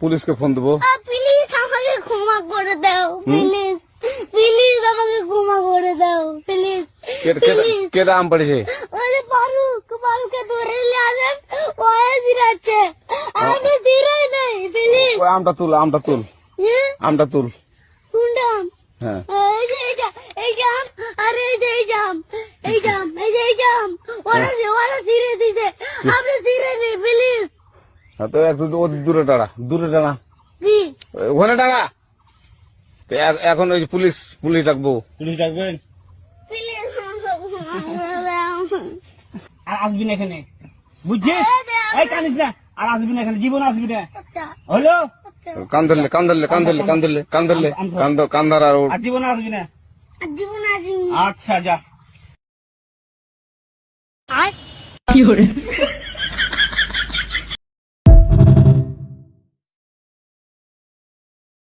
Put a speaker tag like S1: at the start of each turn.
S1: পুলিশকে ফোন দেবো।
S2: প্লিজ আমাকে ক্ষমা করে দাও, প্লিজ প্লিজ আমাকে ক্ষমা করে দাও, প্লিজ প্লিজ।
S1: কেটা আম পড়েছে?
S2: ওরে ফারুককে ধরে নিয়ে আসেন, ও ফিরাচ্ছে, আমি ফিরাই নাই, প্লিজ।
S1: ওই আমটা তুল, আমটা তুল, আমটা তুল।
S2: কোনটা আম?
S1: হ্যাঁ
S2: এই যে এই জাম, আরে এই যে এই জাম, এই জাম, এই যে এই জাম, ওরা ছিঁড়ে দিছে, আপনি ছিঁড়ে দিন প্লিজ।
S1: তো একটু দূরে দাঁড়া, দূরে দাঁড়া,
S2: কি
S1: ওখানে দাঁড়া। তো এখন ওই পুলিশ ডাকবো।
S3: পুলিশ ডাকবেন?
S2: প্লিজ আমাকে ক্ষমা করে দাও।
S3: আর আসবি না এখানে, বুঝছিস? এই কানিস না, আর আসবি না এখানে, জীবন আসবি না,
S2: আচ্ছা
S3: হলো?
S1: কান ধরলে, কান ধরলে, কান ধরলে, কান ধরলে, কান ধরলে, কান ধর আর
S3: আর জীবন আসবি না।
S2: জীবন আসি।
S3: আচ্ছা যা।
S2: আর